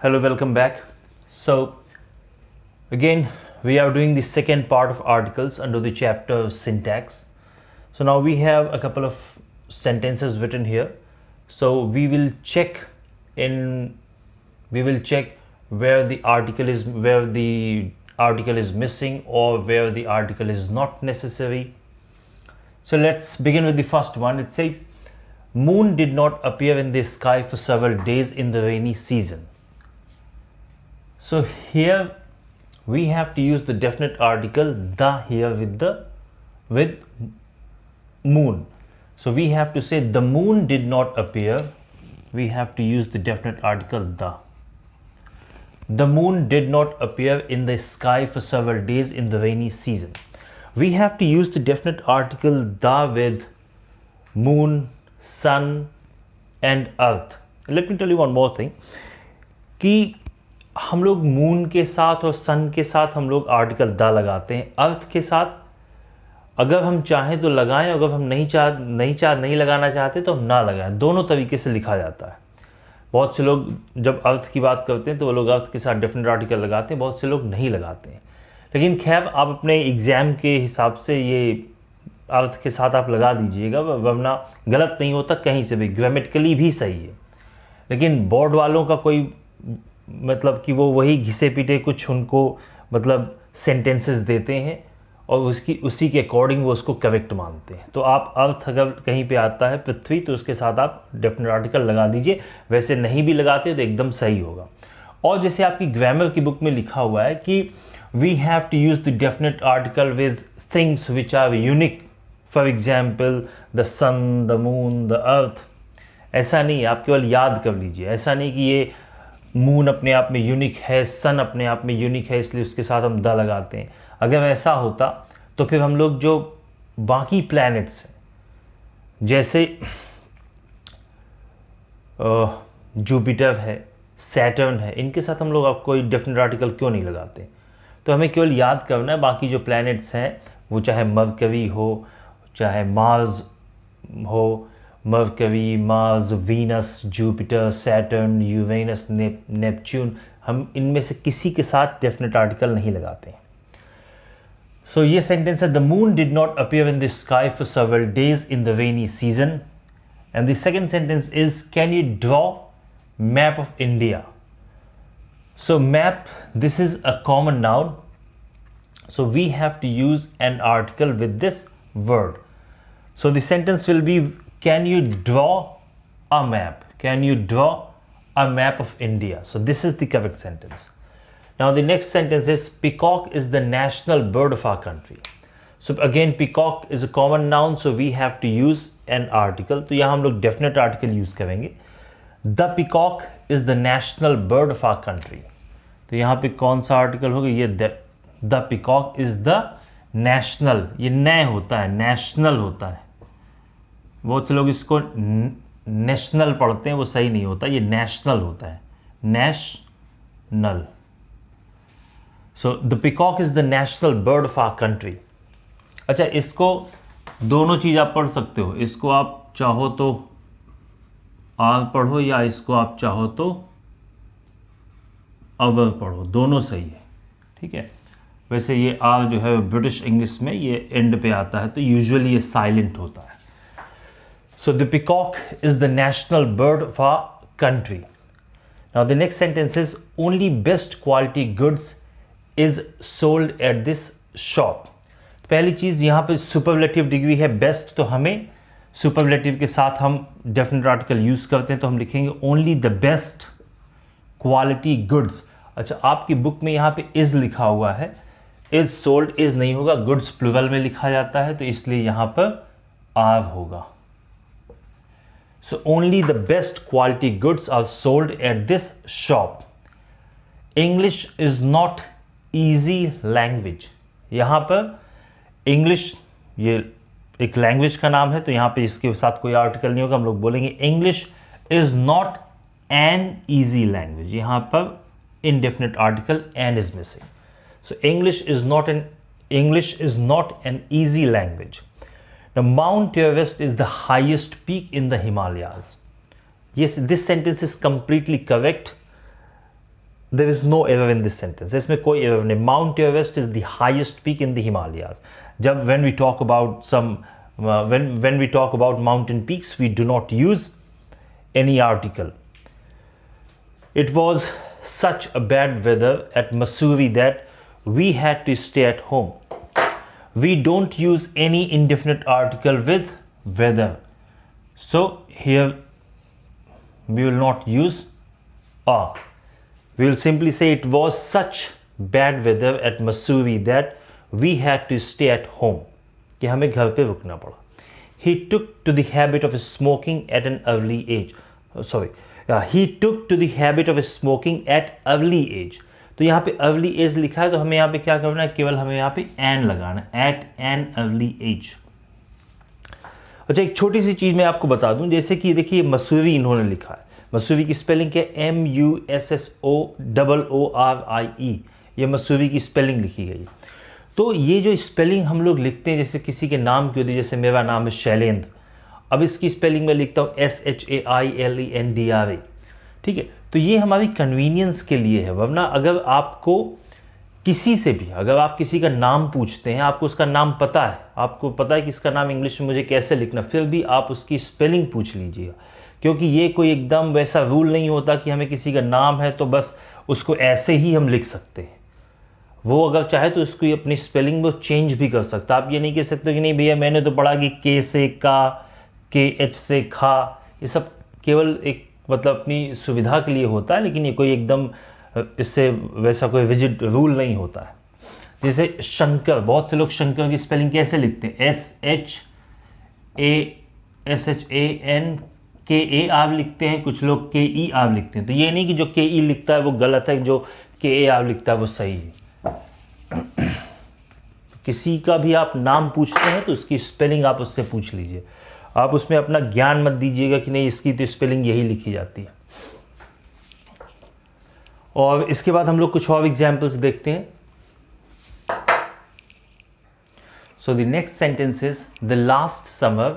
Hello, welcome back. So, again, we are doing the second part of articles under the chapter syntax. So, now we have a couple of sentences written here. So, in we will check where the article is missing or where the article is not necessary. So, let's begin with the first one. It says, moon did not appear in the sky for several days in the rainy season. So here we have to use the definite article the here with moon. So we have to say the moon did not appear. We have to use the definite article the. The moon did not appear in the sky for several days in the rainy season. We have to use the definite article the with moon, sun and earth. Let me tell you one more thing कि हम लोग moon के साथ और सन के साथ हम लोग आर्टिकल द लगाते हैं. अर्थ के साथ अगर हम चाहें तो लगाएं, अगर हम नहीं लगाना चाहते तो हम ना लगाएं. दोनों तरीके से लिखा जाता है. बहुत से लोग जब अर्थ की बात करते हैं तो वो लोग अर्थ के साथ डेफिनेट आर्टिकल लगाते हैं, बहुत से लोग नहीं लगाते हैं. लेकिन खैर आप अपने एग्ज़ाम के हिसाब से ये अर्थ के साथ आप लगा दीजिएगा, वरना गलत नहीं होता, कहीं से भी ग्रामेटिकली भी सही है. लेकिन बोर्ड वालों का कोई मतलब कि वो वही घिसे पीटे कुछ उनको मतलब सेंटेंसेस देते हैं और उसी के अकॉर्डिंग वो उसको करेक्ट मानते हैं. तो आप अर्थ अगर कहीं पे आता है पृथ्वी तो उसके साथ आप डेफिनेट आर्टिकल लगा दीजिए. वैसे नहीं भी लगाते तो एकदम सही होगा. और जैसे आपकी ग्रामर की बुक में लिखा हुआ है कि we have to use the definite article with things which are unique. For example the sun, the moon, the earth. ऐसा नहीं है, आप केवल याद कर लीजिए. ऐसा नहीं कि ये मून अपने आप में यूनिक है, सन अपने आप में यूनिक है इसलिए उसके साथ हम द लगाते हैं. अगर ऐसा होता तो फिर हम लोग जो बाकी प्लैनेट्स हैं जैसे जुपिटर है, सैटर्न है, इनके साथ हम लोग अब कोई डेफिनेट आर्टिकल क्यों नहीं लगाते. तो हमें केवल याद करना है बाकी जो प्लैनेट्स हैं वो चाहे मरकरी हो, चाहे मार्स हो, mercury, Mars, Venus, Jupiter, Saturn, Uranus, Neptune, हम इनमें से किसी के साथ डेफिनेट आर्टिकल नहीं लगाते हैं. सो ये सेंटेंस है the moon did not appear in the sky for several days in the rainy season. And the second sentence is can you draw map of India. So map, this is a common noun. So we have to use an article with this word. So the sentence will be, can you draw a map? Can you draw a map of India? So this is the correct sentence. Now the next sentence is, peacock is the national bird of our country. So again, peacock is a common noun, so we have to use an article. तो यहाँ हम लोग definite article use करेंगे. The peacock is the national bird of our country. तो यहाँ पे कौन सा article होगा? ये the peacock is the national. ये नए होता है, नेशनल होता है. बहुत से लोग इसको नेशनल पढ़ते हैं, वो सही नहीं होता, ये नेशनल होता है, national. So the peacock is the national bird of our country. अच्छा, इसको दोनों चीज़ आप पढ़ सकते हो. इसको आप चाहो तो आर पढ़ो या इसको आप चाहो तो अवर पढ़ो, दोनों सही है. ठीक है. वैसे ये आर जो है ब्रिटिश इंग्लिश में ये एंड पे आता है तो यूजुअली ये साइलेंट होता है. So the peacock is the national bird of our country. Now the next sentence is only best quality goods is sold at this shop. पहली चीज़ यहाँ पे सुपरलेटिव डिग्री है बेस्ट, तो हमें सुपरलेटिव के साथ हम डेफिनेट आर्टिकल यूज़ करते हैं तो हम लिखेंगे only the best quality goods. अच्छा, आपकी बुक में यहाँ पे इज लिखा हुआ है, इज सोल्ड, इज नहीं होगा, गुड्स प्लूरल में लिखा जाता है तो इसलिए यहाँ पर आर होगा. So only the best quality goods are sold at this shop. English is not easy language. यहाँ पर इंग्लिश ये एक लैंग्वेज का नाम है तो यहाँ पे इसके साथ कोई आर्टिकल नहीं होगा. हम लोग बोलेंगे English is not an easy language. यहाँ पर indefinite article and is missing. So English is not an easy language. Now Mount Everest is the highest peak in the Himalayas. Yes, this sentence is completely correct. there is no error in this sentence. इसमें कोई error नहीं. Mount Everest is the highest peak in the Himalayas. जब when we talk about when we talk about mountain peaks, we do not use any article. It was such a bad weather at Mussoorie that we had to stay at home. We don't use any indefinite article with weather. So here we will not use a. We will simply say it was such bad weather at Mussoorie that we had to stay at home. कि हमें घर पे रुकना पड़ा. He took to the habit of smoking at an early age. He took to the habit of smoking at early age. तो यहाँ पे early age लिखा है, तो हमें यहाँ पे क्या करना है, केवल हमें यहाँ पे an लगाना है, at an early age. अच्छा, एक छोटी सी चीज़ मैं आपको बता दूं, जैसे कि देखिए मसूरी इन्होंने लिखा है. मसूरी की स्पेलिंग क्या है? MUSSOORIE. ये मसूरी की स्पेलिंग लिखी गई. तो ये जो स्पेलिंग हम लोग लिखते हैं, जैसे किसी के नाम की होती है, जैसे मेरा नाम है शैलेंद्र, अब इसकी स्पेलिंग में लिखता हूँ SHAILENDRA. ठीक है, तो ये हमारी कन्वीनियंस के लिए है. वरना अगर आपको किसी से भी, अगर आप किसी का नाम पूछते हैं, आपको उसका नाम पता है, आपको पता है कि इसका नाम इंग्लिश में मुझे कैसे लिखना, फिर भी आप उसकी स्पेलिंग पूछ लीजिएगा, क्योंकि ये कोई एकदम वैसा रूल नहीं होता कि हमें किसी का नाम है तो बस उसको ऐसे ही हम लिख सकते हैं. वो अगर चाहे तो उसको अपनी स्पेलिंग में चेंज भी कर सकता. आप ये नहीं कह सकते कि नहीं भैया मैंने तो पढ़ा कि के से का, KH से खा, ये सब केवल एक मतलब अपनी सुविधा के लिए होता है, लेकिन ये कोई एकदम इससे वैसा कोई रिजिड रूल नहीं होता है. जैसे शंकर, बहुत से लोग शंकर की स्पेलिंग कैसे लिखते हैं? SHANKA लिखते हैं, कुछ लोग KER लिखते हैं. तो ये नहीं कि जो KE लिखता है वो गलत है, जो KAR लिखता है वो सही है. किसी का भी आप नाम पूछते हैं तो उसकी स्पेलिंग आप उससे पूछ लीजिए. आप उसमें अपना ज्ञान मत दीजिएगा कि नहीं इसकी तो स्पेलिंग यही लिखी जाती है. और इसके बाद हम लोग कुछ और एग्जाम्पल्स देखते हैं. So the next sentence is the last summer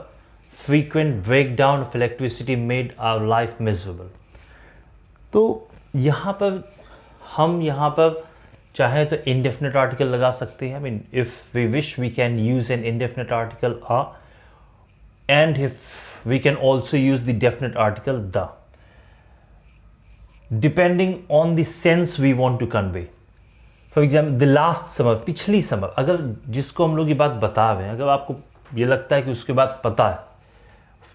frequent breakdown of electricity made our life miserable. तो यहाँ पर हम यहाँ पर चाहे तो इंडेफिनिट आर्टिकल लगा सकते हैं. I mean if we wish we can use an indefinite article a, and if we can also use the definite article the, depending on the sense we want to convey. For example, the last summer, पिछली summer, अगर जिसको हम लोग ये बात बता रहे हैं, अगर आपको ये लगता है कि उसके बाद पता है,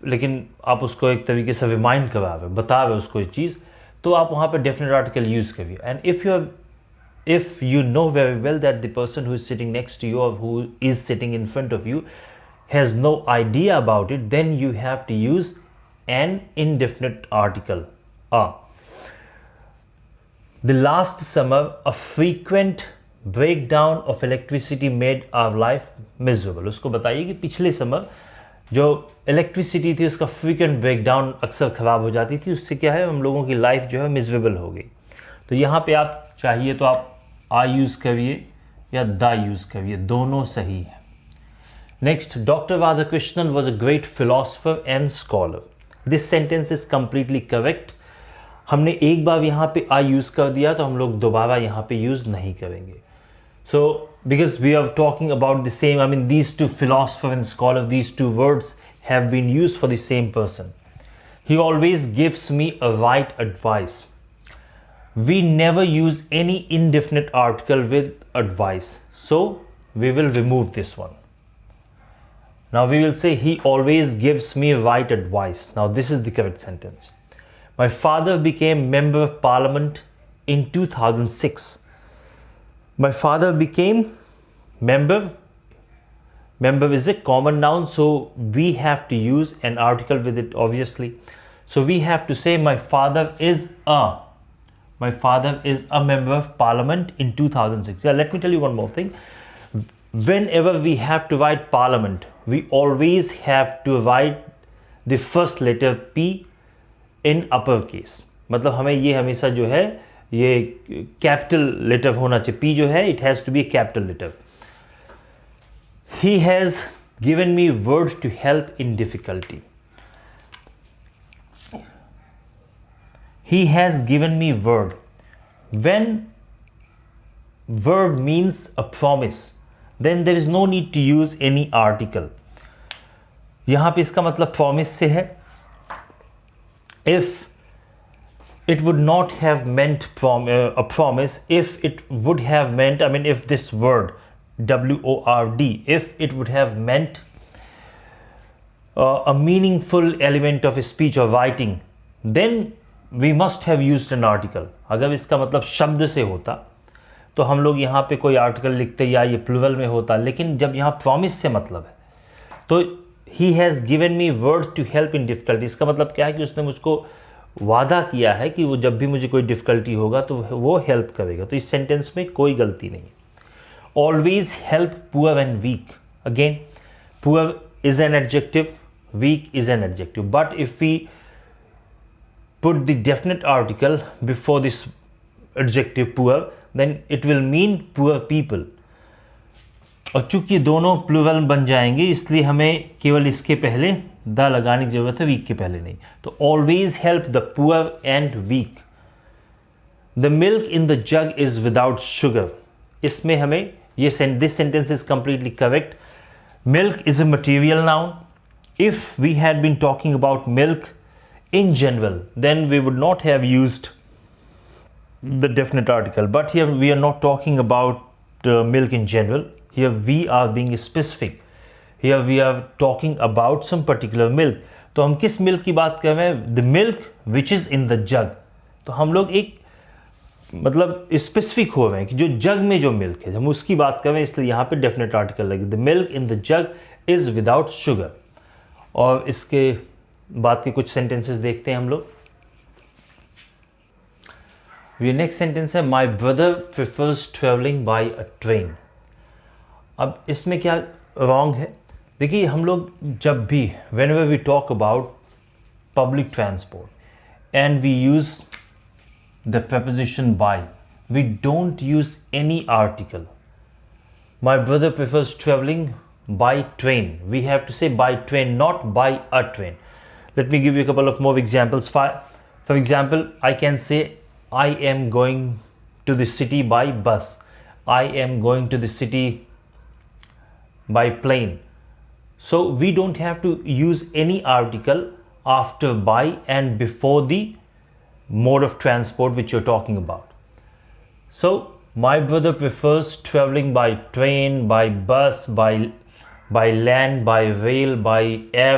लेकिन आप उसको एक तरीके से रिमाइंड करा रहे, बता रहे उसको ये चीज़, तो आप वहाँ पर डेफिनेट आर्टिकल यूज़ करिए. And if you know very well that the person who is sitting next to you or who is sitting in front of you has no idea about it, then you have to use an indefinite article a. The last summer a frequent breakdown of electricity made our life miserable. उसको बताइए कि पिछले summer जो electricity थी उसका frequent breakdown अक्सर ख़राब हो जाती थी, उससे क्या है हम लोगों की लाइफ जो है मिजरेबल हो गई. तो यहाँ पे आप चाहिए तो आप आ यूज़ करिए या द यूज़ करिए, दोनों सही है. Next, Dr. Radhakrishnan was a great philosopher and scholar. This sentence is completely correct. हमने एक बार यहाँ पे I यूज़ कर दिया तो हम लोग दोबारा यहाँ पे यूज़ नहीं करेंगे. So, because we are talking about the same, I mean these two philosopher and scholar, these two words have been used for the same person. He always gives me a right advice. We never use any indefinite article with advice. So, we will remove this one. Now we will say he always gives me right advice. Now this is the correct sentence. My father became member of parliament in 2006. My father became member. Member is a common noun, so we have to use an article with it obviously. So we have to say my father is a member of parliament in 2006. Yeah, let me tell you one more thing. Whenever we have to write parliament, we always have to write the first letter P in upper case. मतलब हमें ये हमेशा जो है ये capital letter होना चाहिए. P जो है it has to be a capital letter. He has given me words to help in difficulty. He has given me word. when word means a promise, then there is no need to use any article. यहाँ पे इसका मतलब promise से है. If it would not have meant a promise, if it would have meant, I mean, if this word word, if it would have meant a meaningful element of speech or writing, then we must have used an article. अगर इसका मतलब शब्द से होता तो हम लोग यहाँ पे कोई आर्टिकल लिखते या ये प्लूरल में होता, लेकिन जब यहाँ प्रॉमिस से मतलब है तो he has given me word to help in difficulty. इसका मतलब क्या है कि उसने मुझको वादा किया है कि वो जब भी मुझे कोई डिफ़िकल्टी होगा तो वो हेल्प करेगा. तो इस सेंटेंस में कोई गलती नहीं. Always help poor and weak. Again, poor is an adjective, weak is an adjective, but if we put the definite article before this adjective poor, then it will mean poor people. और चूंकि दोनों plural बन जाएंगे इसलिए हमें केवल इसके पहले द लगाने की जरूरत है, वीक के पहले नहीं. तो always help the poor and weak. The milk in the jug is without sugar. इसमें हमें ये this sentence is completely correct. Milk is a material noun. If we had been talking about milk in general, then we would not have used the definite article. But here we are not talking about milk in general. Here we are being specific. Here we are talking about some particular milk. तो हम किस milk की बात कर रहे हैं? The milk which is in the jug. तो हम लोग एक मतलब स्पेसिफिक हो रहे हैं कि जो जग में जो मिल्क है हम उसकी बात कर रहे हैं, इसलिए यहाँ पे डेफिनेट आर्टिकल लगे. The milk in the jug is without sugar. और इसके बाद के कुछ सेंटेंसेस देखते हैं हम लोग. ये नेक्स्ट सेंटेंस है, माई brother prefers travelling by a train. अब इसमें क्या रॉन्ग है? देखिए, हम लोग जब भी whenever we talk about public transport and we use the preposition by, we don't use any article. My brother prefers travelling by train. We have to say by train, not by a train. Let me give you a couple of more examples. For example, I can say I am going to the city by bus. I am going to the city by plane. So we don't have to use any article after by and before the mode of transport which you're talking about. So my brother prefers traveling by train, by bus, by land, by rail, by air,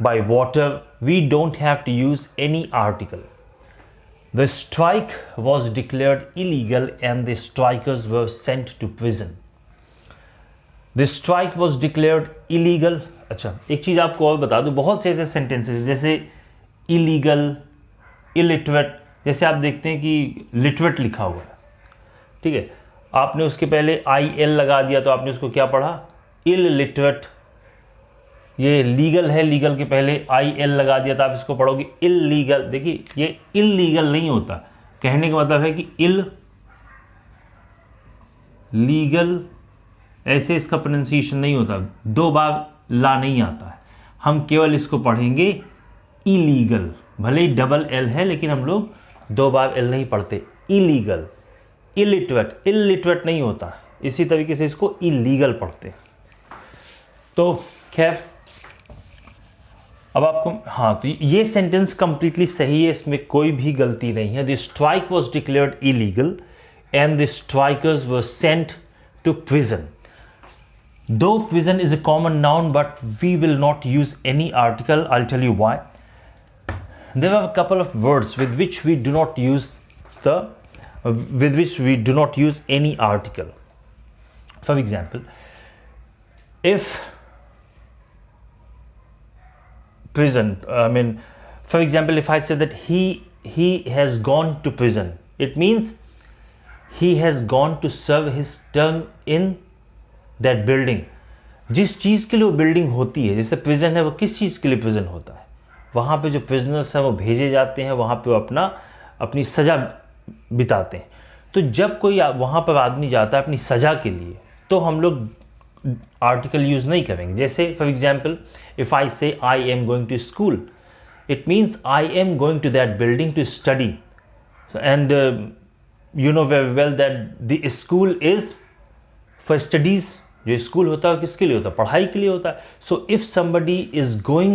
by water. We don't have to use any article. The strike was declared illegal and the strikers were sent to prison. The strike was declared illegal. अच्छा, एक चीज़ आपको और बता दूँ, बहुत से ऐसे sentences जैसे illegal, illiterate, जैसे आप देखते हैं कि literate लिखा हुआ है, ठीक है, आपने उसके पहले IL लगा दिया तो आपने उसको क्या पढ़ा? इलिटरेट. ये लीगल है, लीगल के पहले IL लगा दिया तो आप इसको पढ़ोगे इलीगल. देखिए, ये इलीगल नहीं होता. कहने का मतलब है कि लीगल ऐसे इसका प्रोनाउंसिएशन नहीं होता. दो बार ला नहीं आता है. हम केवल इसको पढ़ेंगे इलीगल. भले ही डबल L है लेकिन हम लोग दो बार L नहीं पढ़ते. इलीगल. इलिटरेट नहीं होता. इसी तरीके से इसको इलीगल पढ़ते. तो खैर, अब आपको, हाँ, तो ये सेंटेंस कंप्लीटली सही है, इसमें कोई भी गलती नहीं है. The strike was declared illegal and the strikers were sent to prison. Though prison is a common noun but we will not use any article. I will tell you why. There are a couple of words with which we do not use any article. For example, if prison, I mean, for example, if I say that he has gone to prison, it means he has gone to serve his term in that building. जिस चीज़ के लिए वो building होती है, जैसे prison है, वो किस चीज़ के लिए प्रिजन होता है? वहाँ पे जो प्रिजनर्स हैं वो भेजे जाते हैं, वहाँ पे वो अपनी सज़ा बिताते हैं. तो जब कोई वहाँ पर आदमी जाता है अपनी सज़ा के लिए, तो हम लोग आर्टिकल यूज़ नहीं करेंगे. जैसे for example, if I say I am going to school, it means I am going to that building to study. And you know very well that the school is for studies. जो school होता है किसके लिए होता है? पढ़ाई के लिए होता है. So if somebody is going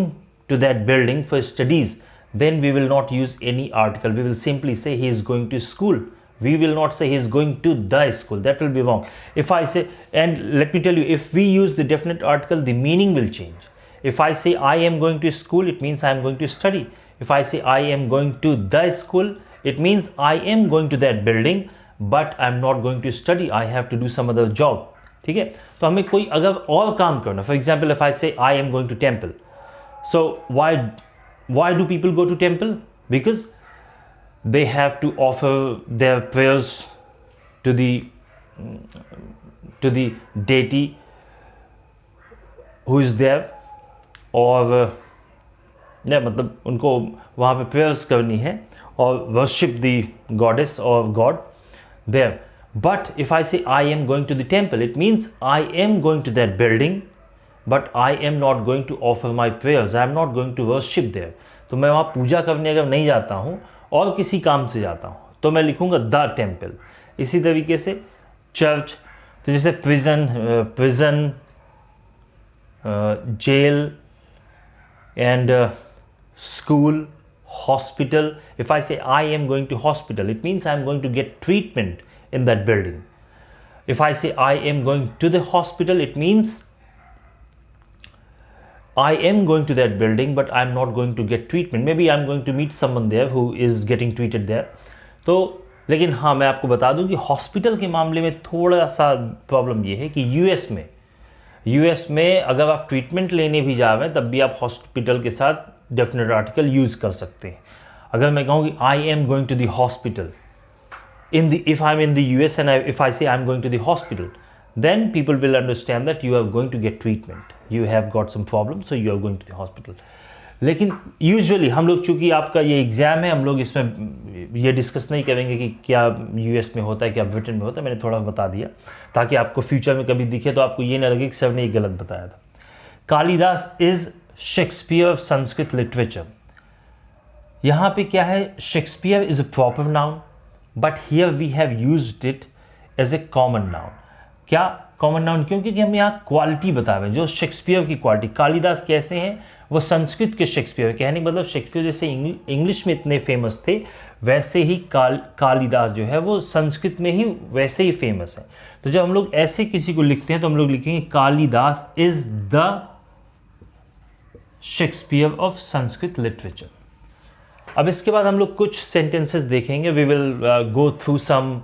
to that building for studies, then we will not use any article. We will simply say he is going to school. We will not say he is going to the school. That will be wrong. If I say, and let me tell you, if we use the definite article, the meaning will change. If I say I am going to school, it means I am going to study. If I say I am going to the school, it means I am going to that building, but I am not going to study. I have to do some other job. ठीक है? तो हमें कोई अगर और काम करना, for example, if I say I am going to temple, so why do people go to temple? Because they have to offer their prayers to the deity who is there, और नहीं मतलब उनको वहाँ पे प्रेयर्स करनी है और worship the goddess और god there. But if I say I am going to the temple, it means I am going to that building, but I am not going to offer my prayers, I am not going to worship there. तो मैं वहाँ पूजा करने अगर नहीं जाता हूँ और किसी काम से जाता हूँ तो मैं लिखूँगा द टेम्पल. इसी तरीके से चर्च, तो जैसे prison, jail and school, hospital. If I say I am going to hospital, it means I am going to get treatment in that building. If I say I am going to the hospital, it means I am going to that building, but I am not going to get treatment. Maybe I am going to meet someone there who is getting treated there. तो लेकिन हाँ, मैं आपको बता दूं कि hospital के मामले में थोड़ा सा प्रॉब्लम ये है कि यूएस में अगर आप ट्रीटमेंट लेने भी जा रहे हैं तब भी आप हॉस्पिटल के साथ डेफिनेट आर्टिकल यूज़ कर सकते हैं. अगर मैं कहूँ कि I am going to the hospital if I'm in the US and if I say I'm going to the hospital, then people will understand that you are going to get treatment. You have got some problem, so you are going to the hospital. लेकिन usually हम लोग, चूँकि आपका ये exam है, हम लोग इसमें ये डिस्कस नहीं करेंगे कि क्या यूएस में होता है, क्या ब्रिटेन में होता है. मैंने थोड़ा बता दिया ताकि आपको फ्यूचर में कभी दिखे तो आपको ये ना लगे कि सर ने ये गलत बताया था. Kalidas is Shakespeare of Sanskrit literature. यहाँ पे क्या है, Shakespeare is a proper noun, but here we have used it as a common noun. क्या कॉमन नाउन? क्योंकि हम यहाँ क्वालिटी बता रहे हैं, जो शेक्सपियर की क्वालिटी. कालिदास कैसे हैं? वो संस्कृत के शेक्सपियर. कहने का मतलब शेक्सपियर जैसे इंग्लिश में इतने फेमस थे, वैसे ही कालिदास जो है वो संस्कृत में ही वैसे ही फेमस है. तो जब हम लोग ऐसे किसी को लिखते हैं तो हम लोग लिखेंगे Kalidas is the Shakespeare of Sanskrit literature. अब इसके बाद हम लोग कुछ सेंटेंसेस देखेंगे. We will go through some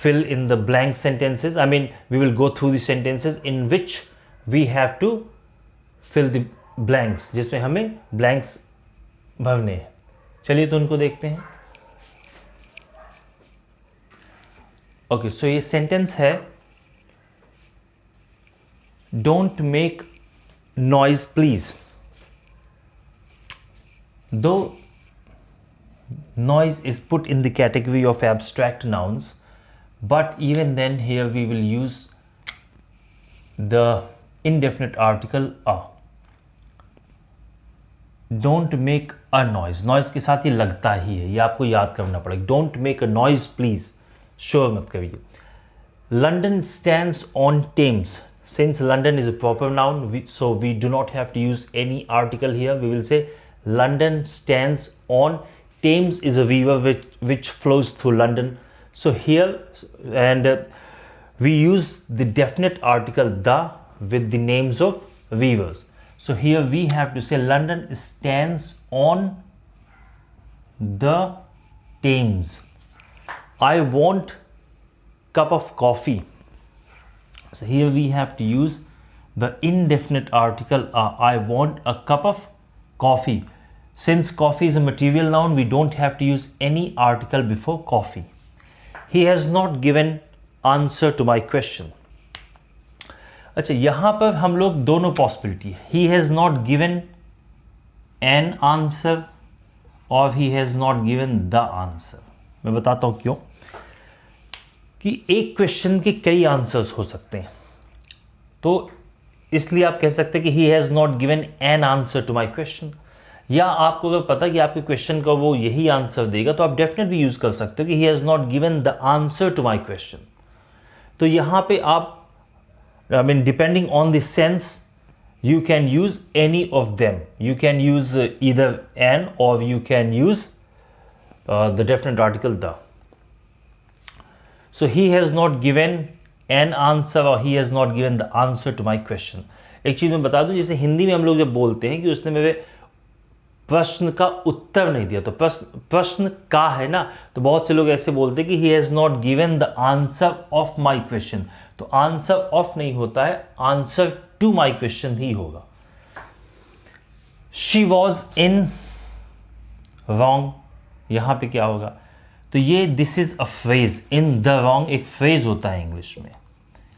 fill in the blank sentences. I mean, we will go through the sentences in which we have to fill the blanks, जिसमें हमें blanks भरने हैं. चलिए तो उनको देखते हैं. ओके, सो ये सेंटेंस है, डोंट मेक नॉइज प्लीज. दो noise is put in the category of abstract nouns, but even then here we will use the indefinite article a. Don't make a noise. Noise के साथ ये लगता ही है, ये आपको याद करना पड़ेगा. Don't make a noise please. Sure मत करिए. London stands on Thames. Since London is a proper noun, so we do not have to use any article here. We will say London stands on Thames is a river which flows through London. So here, and we use the definite article the with the names of rivers. So here we have to say London stands on the Thames. I want cup of coffee. So here we have to use the indefinite article I want a cup of coffee. Since coffee is a material noun, we don't have to use any article before coffee. He has not given answer to my question. अच्छा, यहाँ पर हम लोग दोनों possibility है. He has not given an answer और he has not given the answer. मैं बताता हूँ क्यों. कि एक क्वेश्चन के कई आंसर्स हो सकते हैं, तो इसलिए आप कह सकते हैं कि he has not given an answer to my question. या आपको अगर पता कि आपके क्वेश्चन का वो यही आंसर देगा तो आप डेफिनेटली यूज कर सकते हो कि he has not given the answer to my question. तो यहाँ पे आप depending on the sense you can use any of them. You can use either an or you can use the definite article the. So he has not given an answer or he has not given the answer to my question. एक चीज़ मैं बता दूं, जैसे हिंदी में हम लोग जब बोलते हैं कि उसने मेरे प्रश्न का उत्तर नहीं दिया, तो प्रश्न का है ना, तो बहुत से लोग ऐसे बोलते हैं कि he has not given the answer of my question. तो आंसर ऑफ नहीं होता है, आंसर टू माई क्वेश्चन ही होगा। शी वॉज इन रॉन्ग, यहां पे क्या होगा, तो ये this is a phrase, in the wrong एक फ्रेज होता है इंग्लिश में,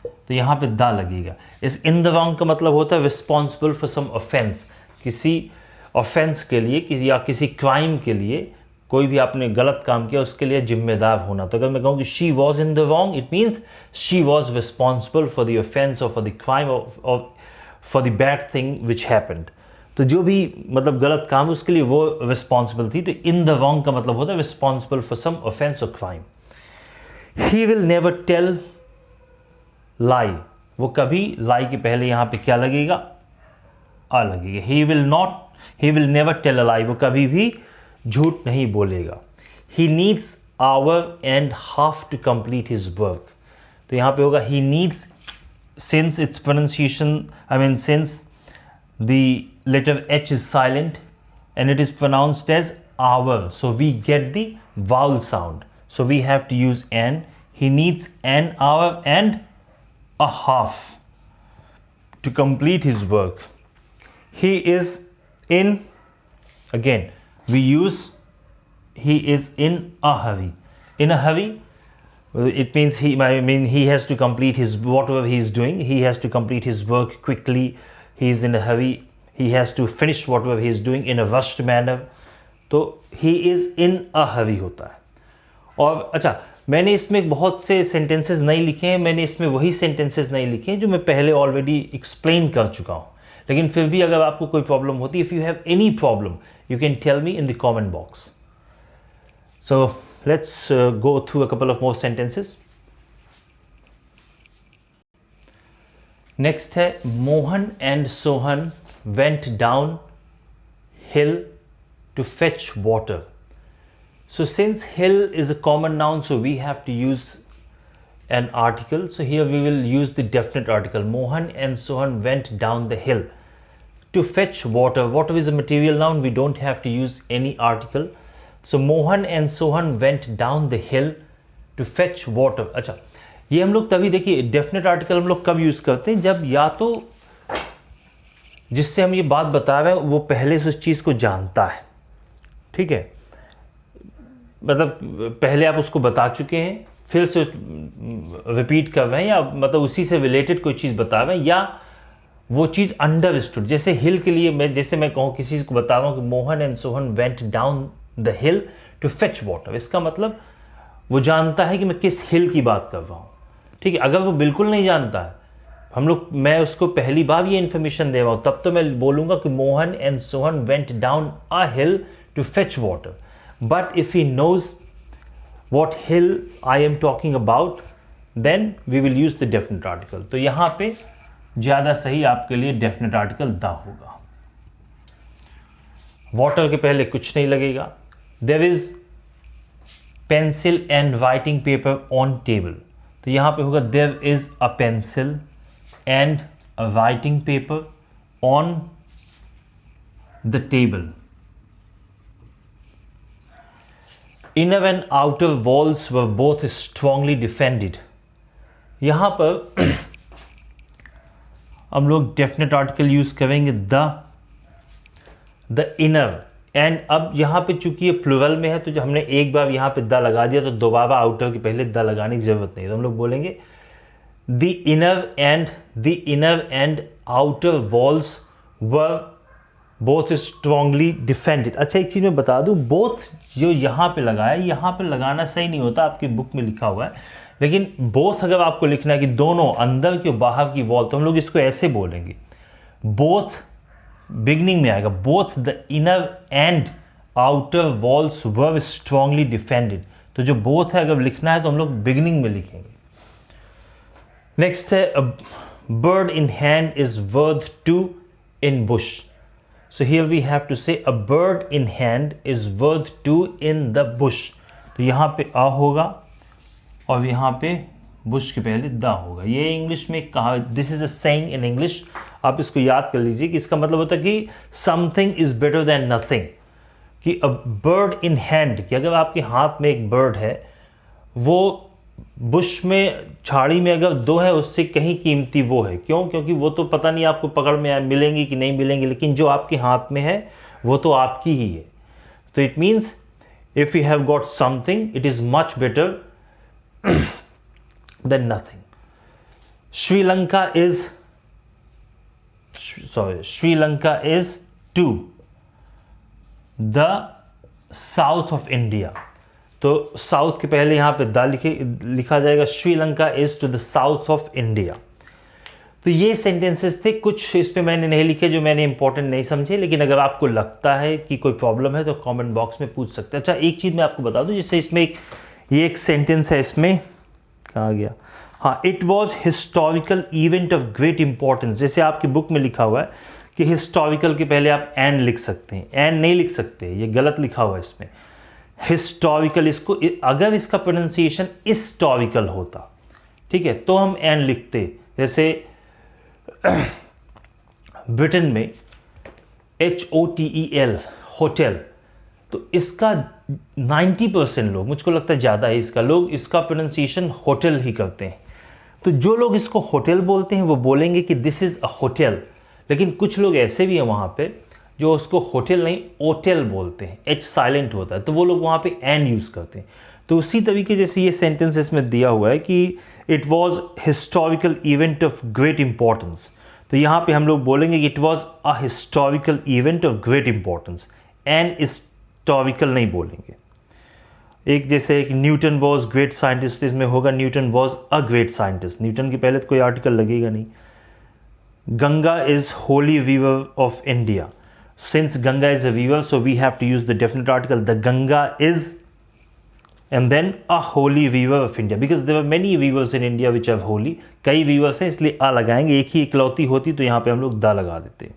तो यहां पे द लगेगा। इस इन द रॉन्ग का मतलब होता है रिस्पॉन्सिबल फॉर सम ऑफेंस, किसी ऑफेंस के लिए या किसी क्राइम के लिए, कोई भी आपने गलत काम किया उसके लिए जिम्मेदार होना। तो अगर मैं कहूँ कि she was in the wrong, it means she was responsible for the offence और फॉर द क्राइम और for the bad thing which happened. तो जो भी मतलब गलत काम उसके लिए वो रिस्पॉन्सिबल थी। तो इन द रॉन्ग का मतलब होता है रिस्पॉन्सिबल फॉर सम ऑफेंस और crime. He will never tell lie, वो कभी लाई के पहले यहाँ पे क्या लगेगा, आ लगेगा। He will never tell a lie, वो कभी भी झूठ नहीं बोलेगा। He needs hour and half to complete his work, तो यहाँ पे होगा he needs, since its pronunciation, since the letter H is silent and it is pronounced as hour, so we get the vowel sound, so we have to use an. He needs an hour and a half to complete his work. He is in, again we use he is in a hurry. In a hurry, it means he has to complete his whatever he is doing. He has to complete his work quickly. He is in a hurry. He has to finish whatever he is doing in a rushed manner. तो he is in a hurry होता है। और अच्छा, मैंने इसमें बहुत से sentences नहीं लिखे हैं, मैंने इसमें वही सेंटेंसेस नहीं लिखे हैं जो मैं पहले ऑलरेडी एक्सप्लेन कर चुका हूँ। लेकिन फिर भी अगर आपको कोई प्रॉब्लम होती है, if you have any problem you can tell me in the comment box. So let's go through a couple of more sentences. Next है Mohan and Sohan went down hill to fetch water. So since hill is a common noun, so we have to use an article. So here we will use the definite article. Mohan and Sohan went down the hill to fetch water. Water is a material noun. We don't have to use any article. So Mohan and Sohan went down the hill to fetch water. अच्छा, ये हम लोग तभी, देखिए definite article हम लोग कब use करते हैं, जब या तो जिससे हम ये बात बता रहे हैं वो पहले से उस चीज़ को जानता है, ठीक है, मतलब पहले आप उसको बता चुके हैं, फिर से रिपीट कर रहे हैं, या मतलब उसी से रिलेटेड कोई चीज़ बता रहे हैं, या वो चीज़ अंडरस्टूड। जैसे हिल के लिए जैसे मैं कहूँ किसी को बता रहा हूँ कि Mohan and Sohan went down the hill to fetch water, इसका मतलब वो जानता है कि मैं किस हिल की बात कर रहा हूँ, ठीक है। अगर वो बिल्कुल नहीं जानता है, मैं उसको पहली बार ये इन्फॉर्मेशन दे रहा हूँ, तब तो मैं बोलूँगा कि Mohan and Sohan went down a hill to fetch water. But if he knows what hill I am talking about, then we will use the definite article. तो यहाँ पे ज़्यादा सही आपके लिए definite article द होगा। water के पहले कुछ नहीं लगेगा। There is pencil and writing paper on table, तो यहाँ पे होगा there is a pencil and a writing paper on the table. Inner and outer walls were both strongly defended. यहाँ पर हम लोग डेफिनेट आर्टिकल यूज करेंगे द इनर, एंड अब यहाँ पे चूंकि ये प्लूरल में है तो जो हमने एक बार यहाँ पे द लगा दिया तो दोबारा आउटर के पहले द लगाने की जरूरत नहीं, तो हम लोग बोलेंगे the inner and outer walls were both strongly defended. अच्छा, एक चीज़ मैं बता दूं, बोथ जो यहाँ पे लगा है, यहाँ पे लगाना सही नहीं होता, आपकी बुक में लिखा हुआ है, लेकिन बोथ अगर आपको लिखना है कि दोनों, अंदर की और बाहर की वॉल, तो हम लोग इसको ऐसे बोलेंगे बोथ बिगनिंग में आएगा। Both the inner and outer walls were strongly defended. तो जो बोथ है अगर लिखना है तो हम लोग बिगनिंग में लिखेंगे। नेक्स्ट है a bird in hand is worth two in bush. So here we have to say a bird in hand is worth two in the bush. तो यहाँ पे अ होगा और यहाँ पे बुश के पहले द होगा। ये इंग्लिश में कहा, this is a saying in English, आप इसको याद कर लीजिए कि इसका मतलब होता है कि something is better than nothing. कि अ बर्ड इन हैंड, कि अगर आपके हाथ में एक बर्ड है, वो बुश में, झाड़ी में अगर दो है उससे कहीं कीमती वो है। क्यों? क्योंकि वो तो पता नहीं आपको पकड़ में मिलेंगी कि नहीं मिलेंगी, लेकिन जो आपके हाथ में है वो तो आपकी ही है। तो it means if you have got something it is much better than nothing. Sri Lanka is to the south of India. तो साउथ के पहले यहाँ पे द लिखा जाएगा। Sri Lanka is to the south of India. तो ये सेंटेंसेस थे, कुछ इस पे मैंने नहीं लिखे जो मैंने इंपॉर्टेंट नहीं समझे, लेकिन अगर आपको लगता है कि कोई प्रॉब्लम है तो कमेंट बॉक्स में पूछ सकते हैं। अच्छा, एक चीज़ मैं आपको बता दूं, जैसे इसमें ये एक सेंटेंस है, इसमें कहाँ गया, हाँ, it was historical event of great importance. जैसे आपकी बुक में लिखा हुआ है कि हिस्टोरिकल के पहले आप एंड लिख सकते हैं, एंड नहीं लिख सकते, ये गलत लिखा हुआ है इसमें। हिस्टोरिकल, इसको अगर इसका प्रोनाउंसिएशन हिस्टोरिकल होता, ठीक है, तो हम एंड लिखते। जैसे ब्रिटेन में HOTEL होटल, तो इसका 90% लोग, मुझको लगता है ज़्यादा है इसका, लोग इसका प्रोनाउंसिएशन होटल ही करते हैं। तो जो लोग इसको होटल बोलते हैं वो बोलेंगे कि दिस इज़ अ होटल, लेकिन कुछ लोग ऐसे भी हैं वहाँ पे जो उसको होटल नहीं ओटेल बोलते हैं, H साइलेंट होता है, तो वो लोग वहाँ पे एंड यूज़ करते हैं। तो उसी तरीके जैसे ये सेंटेंस इसमें दिया हुआ है कि it was historical event of great importance, तो यहाँ पे हम लोग बोलेंगे कि it was a historical event of great importance, and historical नहीं बोलेंगे। एक जैसे एक न्यूटन वॉज ग्रेट साइंटिस्ट, इसमें होगा Newton was a great scientist, Newton के पहले तो कोई आर्टिकल लगेगा नहीं। Ganga is Holi river of India, since Ganga is a river, so we have to use the definite article. The Ganga is, and then a holy river of India, because there are many rivers in India which are holy. कई rivers हैं इसलिए आ लगाएंगे, एक ही इकलौती होती तो यहाँ पे हम लोग दा लगा देते।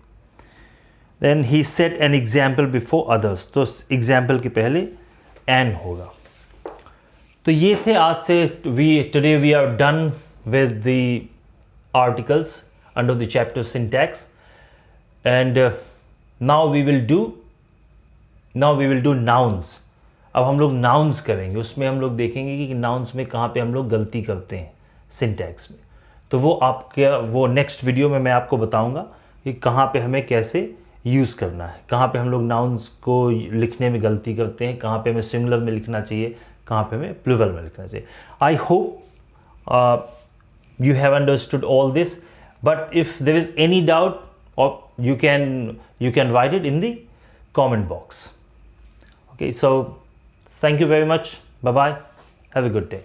Then he set an example before others, तो example के पहले an होगा। तो ये थे आज से, today we are done with the articles under the chapter syntax, and now we will do nouns। अब हम लोग nouns करेंगे, उसमें हम लोग देखेंगे कि nouns में कहाँ पे हम लोग गलती करते हैं सिंटैक्स में। तो वो आपके वो नेक्स्ट वीडियो में मैं आपको बताऊंगा कि कहाँ पे हमें कैसे यूज़ करना है, कहाँ पे हम लोग nouns को लिखने में गलती करते हैं, कहाँ पे हमें सिंगुलर में लिखना चाहिए, कहाँ पे हमें प्लूरल में लिखना चाहिए। I hope you have understood all this, but if there is any doubt, or you can write it in the comment box. Okay, so thank you very much. Bye bye, have a good day.